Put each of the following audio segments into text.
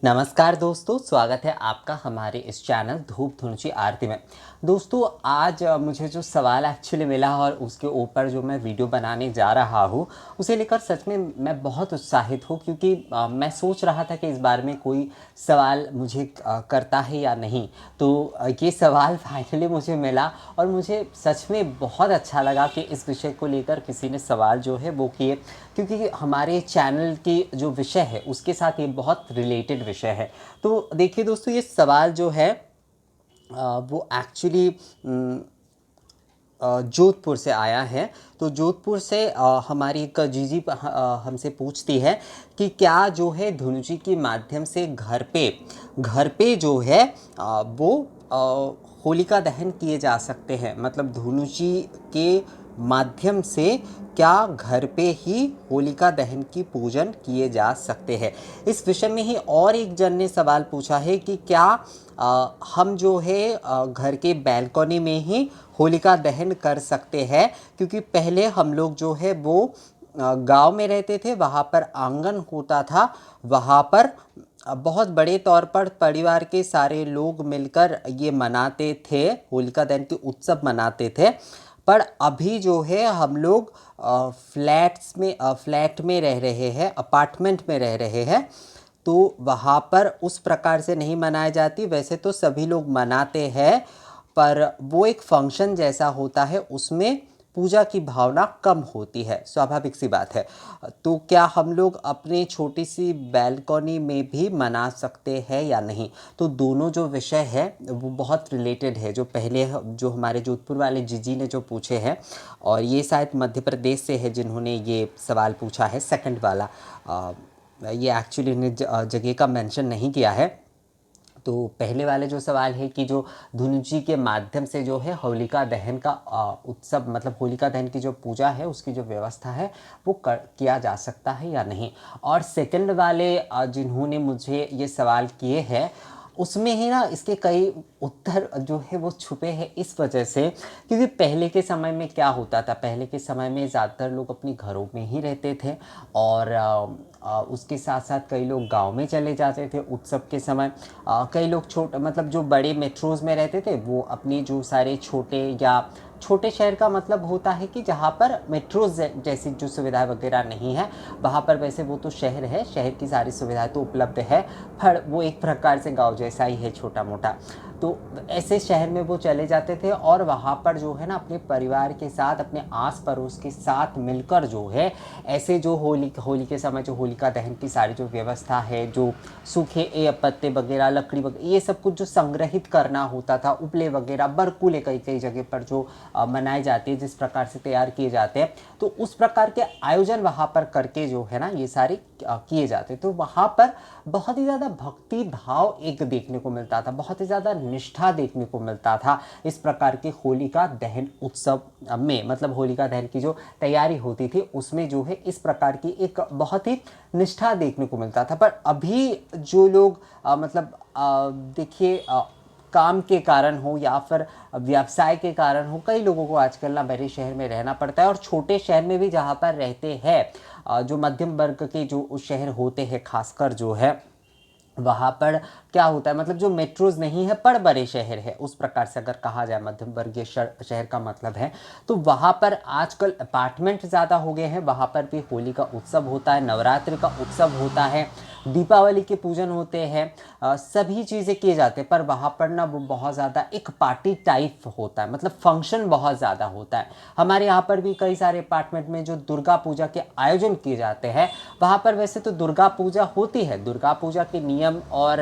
नमस्कार दोस्तों, स्वागत है आपका हमारे इस चैनल धूप धुनची आरती में। दोस्तों आज मुझे जो सवाल एक्चुअली मिला और उसके ऊपर जो मैं वीडियो बनाने जा रहा हूँ उसे लेकर सच में मैं बहुत उत्साहित हूँ, क्योंकि मैं सोच रहा था कि इस बारे में कोई सवाल मुझे करता है या नहीं। तो ये सवाल फाइनली मुझे मिला और मुझे सच में बहुत अच्छा लगा कि इस विषय को लेकर किसी ने सवाल जो है वो किए, क्योंकि हमारे चैनल की जो विषय है उसके साथ ये बहुत रिलेटेड विषय है। तो देखिए दोस्तों, ये सवाल जो है वो एक्चुअली जोधपुर से आया है। तो जोधपुर से हमारी एक जीजी हमसे पूछती है कि क्या जो है धुनुची के माध्यम से घर पे जो है वो होलिका दहन किए जा सकते हैं। मतलब धुनुची के माध्यम से क्या घर पे ही होलिका दहन की पूजन किए जा सकते हैं। इस विषय में ही और एक जन ने सवाल पूछा है कि क्या हम जो है घर के बैल्कनी में ही होलिका दहन कर सकते हैं, क्योंकि पहले हम लोग जो है वो गांव में रहते थे, वहाँ पर आंगन होता था, वहाँ पर बहुत बड़े तौर पर परिवार के सारे लोग मिलकर ये मनाते थे, होलिका दहन के उत्सव मनाते थे। पर अभी जो है हम लोग फ्लैट में रह रहे हैं, अपार्टमेंट में रह रहे हैं, तो वहाँ पर उस प्रकार से नहीं मनाई जाती। वैसे तो सभी लोग मनाते हैं, पर वो एक फंक्शन जैसा होता है, उसमें पूजा की भावना कम होती है, स्वाभाविक सी बात है। तो क्या हम लोग अपने छोटी सी बैल्कनी में भी मना सकते हैं या नहीं? तो दोनों जो विषय है वो बहुत रिलेटेड है। जो पहले जो हमारे जोधपुर वाले जीजी ने जो पूछे हैं, और ये शायद मध्य प्रदेश से है जिन्होंने ये सवाल पूछा है, सेकंड वाला। ये एक्चुअली ने जगह का मेंशन नहीं किया है। तो पहले वाले जो सवाल है कि जो धुनुची के माध्यम से जो है होलिका दहन का उत्सव, मतलब होलिका दहन की जो पूजा है उसकी जो व्यवस्था है वो किया जा सकता है या नहीं। और सेकंड वाले जिन्होंने मुझे ये सवाल किए हैं, उसमें ही ना इसके कई उत्तर जो है वो छुपे हैं, इस वजह से क्योंकि पहले के समय में क्या होता था, पहले के समय में ज़्यादातर लोग अपने घरों में ही रहते थे, और उसके साथ साथ कई लोग गांव में चले जाते थे उत्सव के समय। कई लोग मतलब जो बड़े मेट्रोज़ में रहते थे वो अपनी जो सारे छोटे शहर का मतलब होता है कि जहाँ पर मेट्रोज जैसी जो सुविधाएं वगैरह नहीं है, वहाँ पर वैसे वो तो शहर है, शहर की सारी सुविधाएं तो उपलब्ध है, पर वो एक प्रकार से गांव जैसा ही है, छोटा मोटा। तो ऐसे शहर में वो चले जाते थे और वहाँ पर जो है ना अपने परिवार के साथ, अपने आस पड़ोस के साथ मिलकर जो है ऐसे जो होली के समय जो होलिका दहन की सारी जो व्यवस्था है, जो सूखे पत्ते वगैरह, लकड़ी वगैरह, ये सब कुछ जो संग्रहित करना होता था, उपले वगैरह, बरकुले कई कई जगह पर जो मनाए जाते हैं, जिस प्रकार से तैयार किए जाते हैं, तो उस प्रकार के आयोजन वहाँ पर करके जो है ना ये सारे किए जाते। तो वहाँ पर बहुत ही ज़्यादा भक्ति भाव एक देखने को मिलता था, बहुत ही ज़्यादा निष्ठा देखने को मिलता था इस प्रकार के होलिका दहन उत्सव में। मतलब होलिका दहन की जो तैयारी होती थी उसमें जो है इस प्रकार की एक बहुत ही निष्ठा देखने को मिलता था। पर अभी जो लोग मतलब देखिए काम के कारण हो या फिर व्यवसाय के कारण हो, कई लोगों को आजकल ना बड़े शहर में रहना पड़ता है, और छोटे शहर में भी जहाँ पर रहते हैं जो मध्यम वर्ग के जो शहर होते हैं खासकर जो है, वहाँ पर क्या होता है, मतलब जो मेट्रोज नहीं है पर बड़े शहर है, उस प्रकार से अगर कहा जाए मध्यम वर्गीय शहर का मतलब है, तो वहाँ पर आजकल अपार्टमेंट ज़्यादा हो गए हैं, वहाँ पर भी होली का उत्सव होता है, नवरात्रि का उत्सव होता है, दीपावली के पूजन होते हैं, सभी चीज़ें किए जाते हैं। पर वहाँ पर ना वो बहुत ज़्यादा एक पार्टी टाइप होता है, मतलब फंक्शन बहुत ज़्यादा होता है। हमारे यहाँ पर भी कई सारे अपार्टमेंट में जो दुर्गा पूजा के आयोजन किए जाते हैं, वहाँ पर वैसे तो दुर्गा पूजा होती है, दुर्गा पूजा के नियम और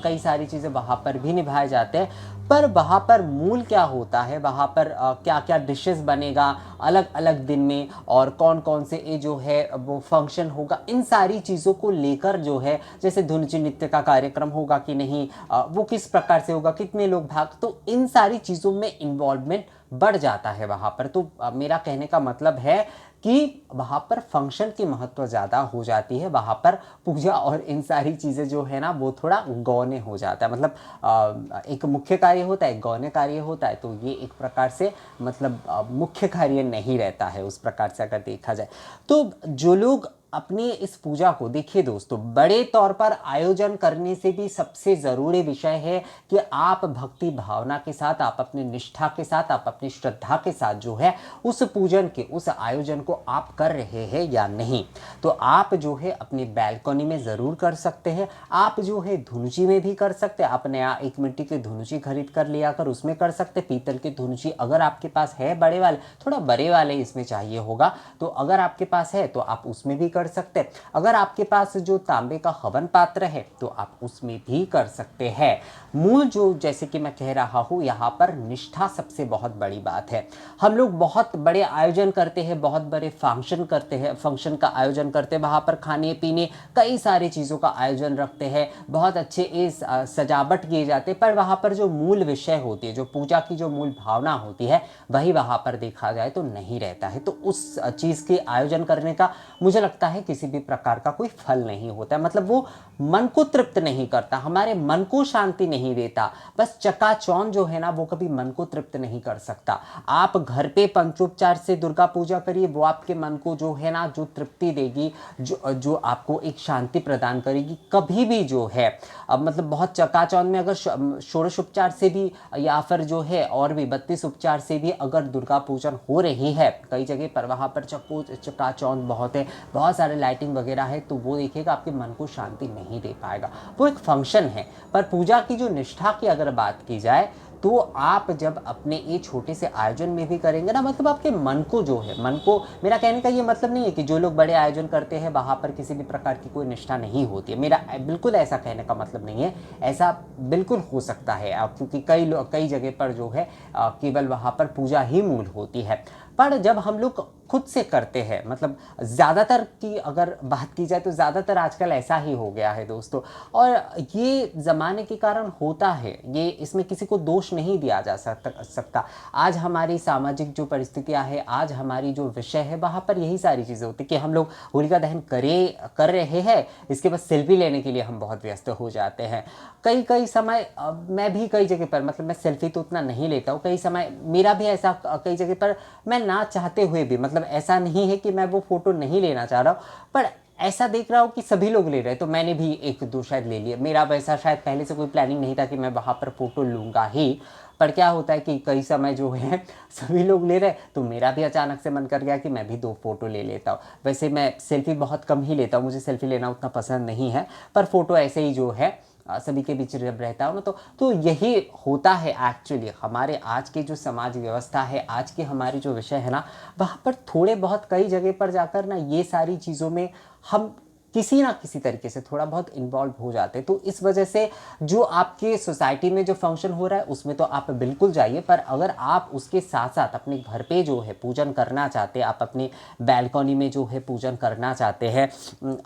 कई सारी चीज़ें वहाँ पर भी निभाए जाते हैं, पर वहाँ पर मूल क्या होता है, वहाँ पर क्या क्या डिशेस बनेगा अलग अलग दिन में, और कौन कौन से ये जो है वो फंक्शन होगा, इन सारी चीज़ों को लेकर जो है, जैसे धुनुची नृत्य का कार्यक्रम होगा कि नहीं, वो किस प्रकार से होगा, कितने लोग भाग, तो इन सारी चीज़ों में इन्वॉल्वमेंट बढ़ जाता है वहाँ पर। तो मेरा कहने का मतलब है कि वहाँ पर फंक्शन की महत्व ज़्यादा हो जाती है, वहाँ पर पूजा और इन सारी चीज़ें जो है ना वो थोड़ा गौने हो जाता है। मतलब एक मुख्य कार्य होता है, एक गौने कार्य होता है, तो ये एक प्रकार से मतलब मुख्य कार्य नहीं रहता है उस प्रकार से अगर देखा जाए। तो जो लोग अपनी इस पूजा को देखिए दोस्तों, बड़े तौर पर आयोजन करने से भी सबसे ज़रूरी विषय है कि आप भक्ति भावना के साथ, आप अपनी निष्ठा के साथ, आप अपनी श्रद्धा के साथ जो है उस पूजन के, उस आयोजन को आप कर रहे हैं या नहीं। तो आप जो है अपनी बैल्कनी में ज़रूर कर सकते हैं, आप जो है धुनुची में भी कर सकते हैं। आप नया एक मिट्टी की धुनुची खरीद कर लिया कर उसमें कर सकते, पीतल की धुनुची अगर आपके पास है, बड़े वाले, थोड़ा बड़े वाले इसमें चाहिए होगा, तो अगर आपके पास है तो आप उसमें भी कर सकते हैं। अगर आपके पास जो तांबे का हवन पात्र है तो आप उसमें भी कर सकते हैं। मूल जो, जैसे कि मैं कह रहा हूँ, यहाँ पर निष्ठा सबसे बहुत बड़ी बात है। हम लोग बहुत बड़े आयोजन करते हैं, बहुत बड़े फंक्शन करते हैं, फंक्शन का आयोजन करते हैं, वहाँ पर खाने पीने कई सारी चीज़ों का आयोजन रखते हैं, बहुत अच्छे सजावट किए जाते हैं, पर वहाँ पर जो मूल विषय होती है, जो पूजा की जो मूल भावना होती है, वही वहाँ पर देखा जाए तो नहीं रहता है। तो उस चीज़ के आयोजन करने का मुझे लगता है किसी भी प्रकार का कोई फल नहीं होता है। मतलब वो मन को तृप्त नहीं करता, हमारे मन को शांति नहीं देता। बस चकाचौंध जो है ना, वो कभी मन को तृप्त नहीं कर सकता। आप घर पे पंचोपचार से दुर्गा पूजा करिए, वो आपके मन को जो है ना, जो तृप्ति देगी, जो आपको एक शांति प्रदान करेगी, कभी भी जो है अब मतलब बहुत चकाचौंध में अगर षोडश उपचार से भी, या फिर जो है और भी 32 उपचार से भी अगर दुर्गा पूजन हो रही है कई जगह पर, वहाँ पर चकाचौंध बहुत है, बहुत सारे लाइटिंग वगैरह है, तो वो देखिएगा आपके मन को शांति नहीं दे पाएगा। वो एक फंक्शन है। पर पूजा की जो निष्ठा की अगर बात की जाए, तो आप जब अपने ये छोटे से आयोजन में भी करेंगे ना, मतलब आपके मन को जो है, मन को, मेरा कहने का ये मतलब नहीं है कि जो लोग बड़े आयोजन करते हैं वहाँ पर किसी भी प्रकार की कोई निष्ठा नहीं होती है, मेरा बिल्कुल ऐसा कहने का मतलब नहीं है। ऐसा बिल्कुल हो सकता है, क्योंकि कई जगह पर जो है केवल वहाँ पर पूजा ही मूल होती है। पर जब हम लोग खुद से करते हैं, मतलब ज़्यादातर की अगर बात की जाए तो ज़्यादातर आजकल ऐसा ही हो गया है दोस्तों, और ये ज़माने के कारण होता है, ये इसमें किसी को दोष नहीं दिया जा सकता। आज हमारी सामाजिक जो परिस्थितियाँ है, आज हमारी जो विषय है, वहाँ पर यही सारी चीज़ें होती कि हम लोग होलिका दहन कर रहे हैं, इसके बाद सेल्फी लेने के लिए हम बहुत व्यस्त हो जाते हैं। कई समय मैं भी कई जगह पर, मतलब मैं सेल्फी तो उतना नहीं लेता हूँ, कई समय मेरा भी ऐसा कई जगह पर मैं ना चाहते हुए भी, मतलब ऐसा नहीं है कि मैं वो फोटो नहीं लेना चाह रहा हूँ, पर ऐसा देख रहा हूँ कि सभी लोग ले रहे हैं तो मैंने भी एक दो शायद ले लिया। मेरा वैसा शायद पहले से कोई प्लानिंग नहीं था कि मैं वहाँ पर फोटो लूँगा ही, पर क्या होता है कि कई समय जो है सभी लोग ले रहे, तो मेरा भी अचानक से मन कर गया कि मैं भी 2 फोटो ले लेता हूँ। वैसे मैं सेल्फी बहुत कम ही लेता हूँ, मुझे सेल्फी लेना उतना पसंद नहीं है, पर फोटो ऐसे ही जो है सभी के बीच जब रहता हूँ ना, तो यही होता है एक्चुअली। हमारे आज की जो समाज व्यवस्था है, आज के हमारे जो विषय है ना, वहाँ पर थोड़े बहुत कई जगह पर जाकर ना ये सारी चीज़ों में हम किसी ना किसी तरीके से थोड़ा बहुत इन्वॉल्व हो जाते हैं। तो इस वजह से जो आपके सोसाइटी में जो फंक्शन हो रहा है उसमें तो आप बिल्कुल जाइए, पर अगर आप उसके साथ साथ अपने घर पे जो है पूजन करना चाहते हैं, आप अपनी बैल्कनी में जो है पूजन करना चाहते हैं,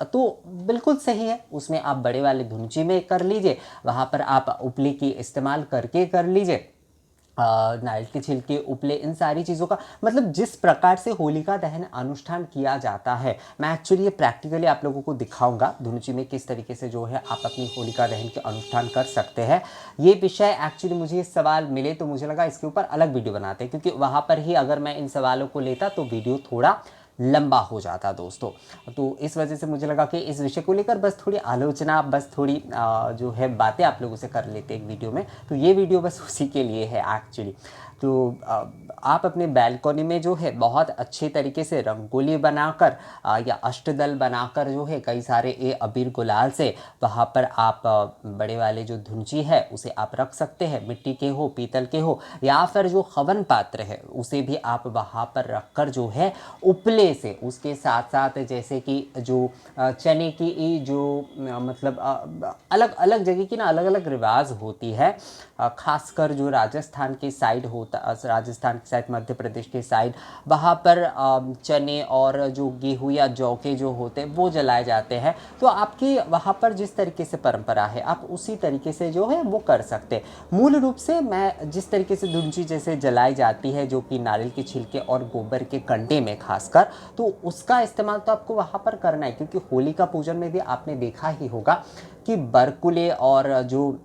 तो बिल्कुल सही है, उसमें आप बड़े वाले धुंची में कर लीजिए, वहाँ पर आप उपले की इस्तेमाल करके कर लीजिए, नारियल के छिलके, उपले, इन सारी चीज़ों का, मतलब जिस प्रकार से होलिका दहन अनुष्ठान किया जाता है, मैं एक्चुअली ये प्रैक्टिकली आप लोगों को दिखाऊंगा धुनुची में किस तरीके से जो है आप अपनी होलिका दहन के अनुष्ठान कर सकते हैं। ये विषय एक्चुअली मुझे ये सवाल मिले तो मुझे लगा इसके ऊपर अलग वीडियो बनाते हैं, क्योंकि वहाँ पर ही अगर मैं इन सवालों को लेता तो वीडियो थोड़ा लंबा हो जाता दोस्तों। तो इस वजह से मुझे लगा कि इस विषय को लेकर बस थोड़ी आलोचना, बस थोड़ी जो है बातें आप लोगों से कर लेते एक वीडियो में, तो ये वीडियो बस उसी के लिए है एक्चुअली। तो आप अपने बैल्कनी में जो है बहुत अच्छे तरीके से रंगोली बनाकर या अष्टदल बनाकर जो है कई सारे अबीर गुलाल से वहाँ पर आप बड़े वाले जो धुंची है उसे आप रख सकते हैं, मिट्टी के हो, पीतल के हो, या फिर जो हवन पात्र है उसे भी आप वहाँ पर रखकर जो है उपले से, उसके साथ साथ जैसे कि जो चने की जो मतलब अलग अलग जगह की ना अलग अलग रिवाज होती है, खासकर जो राजस्थान के साइड होता, राजस्थान के साइड, मध्य प्रदेश के साइड, वहाँ पर चने और जो गेहूँ या जौ के जो होते हैं वो जलाए जाते हैं। तो आपकी वहाँ पर जिस तरीके से परंपरा है आप उसी तरीके से जो है वो कर सकते हैं। मूल रूप से मैं जिस तरीके से धुंची जैसे जलाई जाती है, जो कि नारियल के छिलके और गोबर के कंडे में खासकर, तो उसका इस्तेमाल तो आपको वहाँ पर करना है, क्योंकि होली का पूजन में भी आपने देखा ही होगा कि बरकुले और जो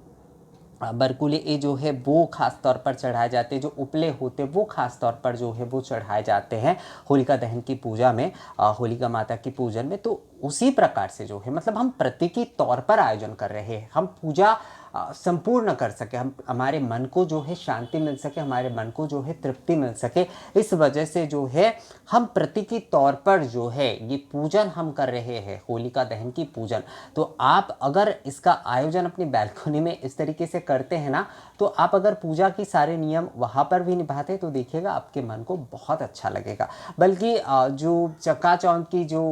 बरकुले ये जो है वो खास तौर पर चढ़ाए जाते हैं, जो उपले होते हैं वो खास तौर पर जो है वो चढ़ाए जाते हैं होलिका दहन की पूजा में, होलिका माता की पूजन में। तो उसी प्रकार से जो है मतलब हम प्रतीकী तौर पर आयोजन कर रहे हैं, हम पूजा संपूर्ण कर सके, हम हमारे मन को जो है शांति मिल सके, हमारे मन को जो है तृप्ति मिल सके, इस वजह से जो है हम प्रतीकী तौर पर जो है ये पूजन हम कर रहे हैं, होलिका दहन की पूजन। तो आप अगर इसका आयोजन अपनी बैल्कनी में इस तरीके से करते हैं ना, तो आप अगर पूजा की सारे नियम वहाँ पर भी निभाते तो देखिएगा आपके मन को बहुत अच्छा लगेगा। बल्कि जो चक्का-चौंध की जो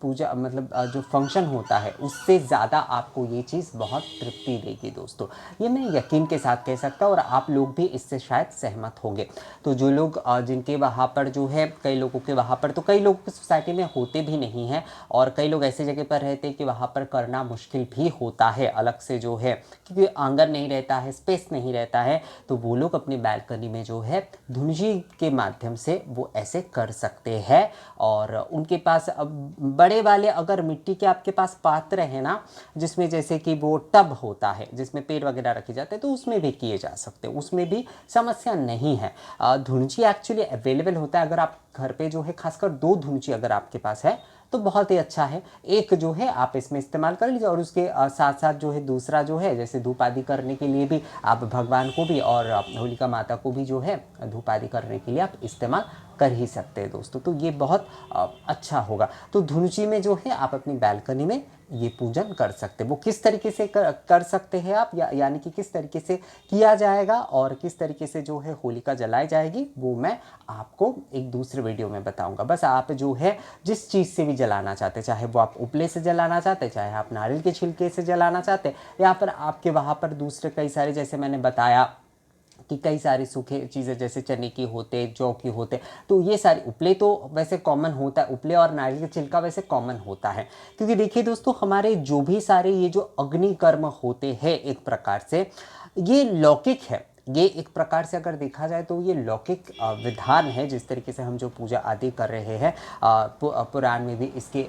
पूजा मतलब जो फंक्शन होता है उससे ज़्यादा आपको ये चीज़ बहुत तृप्ति देगी दोस्तों, ये मैं यकीन के साथ कह सकता हूँ और आप लोग भी इससे शायद सहमत होंगे। तो जो लोग जिनके वहाँ पर जो है, कई लोगों के वहाँ पर, तो कई लोगों की सोसाइटी में होते भी नहीं हैं और कई लोग ऐसी जगह पर रहते हैं कि वहाँ पर करना मुश्किल भी होता है अलग से जो है, क्योंकि आंगन नहीं रहता है, स्पेस नहीं रहता है, तो वो लोग अपनी बैल्कनी में जो है धुंजी के माध्यम से वो ऐसे कर सकते हैं। और उनके पास अब बड़े वाले अगर मिट्टी के आपके पास पात्र है ना, जिसमें जैसे कि वो टब होता है जिसमें पेड़ वगैरह रखे जाते हैं, तो उसमें भी किए जा सकते हैं, उसमें भी समस्या नहीं है। धुंजी एक्चुअली अवेलेबल होता है, अगर आप घर पे जो है खासकर 2 धुंजी अगर आपके पास है तो बहुत ही अच्छा है। एक जो है आप इसमें इस्तेमाल कर लीजिए और उसके साथ साथ जो है दूसरा जो है, जैसे धूप आदि करने के लिए भी आप भगवान को भी और होलिका माता को भी जो है धूप आदि करने के लिए आप इस्तेमाल कर ही सकते हैं दोस्तों। तो ये बहुत अच्छा होगा। तो धुंजी में जो है आप अपनी बैल्कनी में ये पूजन कर सकते हैं। वो किस तरीके से कर सकते हैं आप, यानी कि किस तरीके से किया जाएगा और किस तरीके से जो है होलिका जलाई जाएगी, वो मैं आपको एक दूसरे वीडियो में बताऊंगा। बस आप जो है जिस चीज़ से भी जलाना चाहते, चाहे वो आप उपले से जलाना चाहते, चाहे आप नारियल के छिलके से जलाना चाहते, या फिर आपके वहाँ पर दूसरे कई सारे, जैसे मैंने बताया कि कई सारी सूखे चीज़ें जैसे चने की होते, जौ की होते, तो ये सारी, उपले तो वैसे कॉमन होता है, उपले और नारियल का छिलका वैसे कॉमन होता है। क्योंकि देखिए दोस्तों, हमारे जो भी सारे ये जो अग्नि कर्म होते हैं एक प्रकार से ये लौकिक है, ये एक प्रकार से अगर देखा जाए तो ये लौकिक विधान है। जिस तरीके से हम जो पूजा आदि कर रहे हैं, पुराण में भी इसके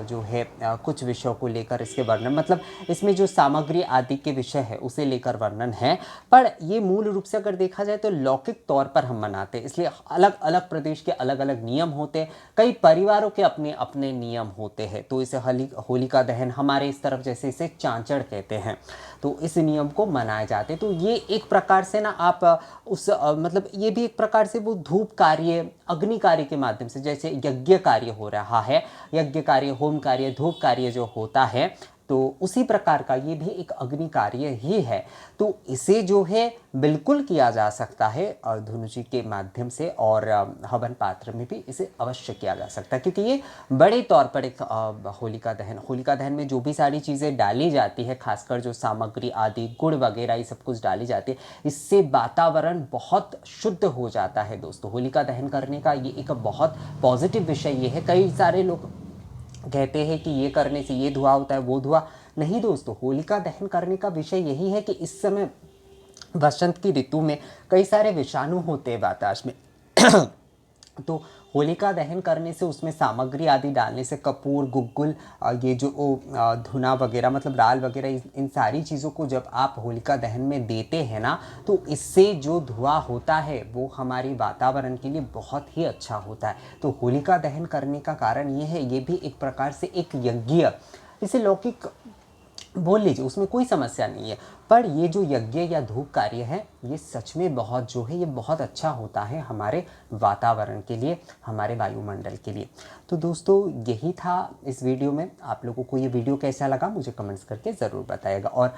जो है कुछ विषयों को लेकर इसके वर्णन, मतलब इसमें जो सामग्री आदि के विषय है उसे लेकर वर्णन है, पर ये मूल रूप से अगर देखा जाए तो लौकिक तौर पर हम मनाते हैं। इसलिए अलग अलग प्रदेश के अलग अलग नियम होते हैं, कई परिवारों के अपने अपने नियम होते हैं। तो इसे होलिका दहन, हमारे इस तरफ जैसे इसे चांचड़ कहते हैं, तो इस नियम को मनाए जाते। तो ये एक प्रकार से ना आप उस मतलब ये भी एक प्रकार से वो धूप कार्य, अग्नि कार्य के माध्यम से, जैसे यज्ञ कार्य हो रहा है, यज्ञ कार्य, होम कार्य, धूप कार्य जो होता है, तो उसी प्रकार का ये भी एक अग्नि कार्य ही है। तो इसे जो है बिल्कुल किया जा सकता है धुनुची के माध्यम से, और हवन पात्र में भी इसे अवश्य किया जा सकता है, क्योंकि ये बड़े तौर पर एक होलिका दहन में जो भी सारी चीज़ें डाली जाती है, खासकर जो सामग्री आदि, गुड़ वगैरह, ये सब कुछ डाली जाती है, इससे वातावरण बहुत शुद्ध हो जाता है दोस्तों। होलिका दहन करने का ये एक बहुत पॉजिटिव विषय ये है। कई सारे लोग कहते हैं कि ये करने से ये धुआं होता है, वो धुआं नहीं दोस्तों। होलिका दहन करने का विषय यही है कि इस समय वसंत की ऋतु में कई सारे विषाणु होते हैं वातावरण में तो होलिका दहन करने से, उसमें सामग्री आदि डालने से, कपूर, गुग्गुल, ये जो धुना वगैरह, मतलब राल वगैरह, इन सारी चीज़ों को जब आप होलिका दहन में देते हैं ना, तो इससे जो धुआं होता है वो हमारी वातावरण के लिए बहुत ही अच्छा होता है। तो होलिका दहन करने का कारण ये है, ये भी एक प्रकार से एक यज्ञ, इसे लौकिक बोल लीजिए, उसमें कोई समस्या नहीं है, पर ये जो यज्ञ या धूप कार्य है ये सच में बहुत जो है ये बहुत अच्छा होता है हमारे वातावरण के लिए, हमारे वायुमंडल के लिए। तो दोस्तों यही था इस वीडियो में। आप लोगों को ये वीडियो कैसा लगा मुझे कमेंट्स करके ज़रूर बताइएगा। और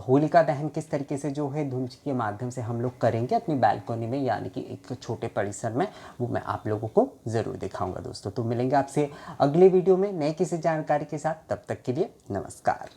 होलिका दहन किस तरीके से जो है धुंज के माध्यम से हम लोग करेंगे अपनी बैल्कनी में, यानी कि एक छोटे परिसर में, वो मैं आप लोगों को ज़रूर दिखाऊँगा दोस्तों। तो मिलेंगे आपसे अगले वीडियो में नए किसी जानकारी के साथ, तब तक के लिए नमस्कार।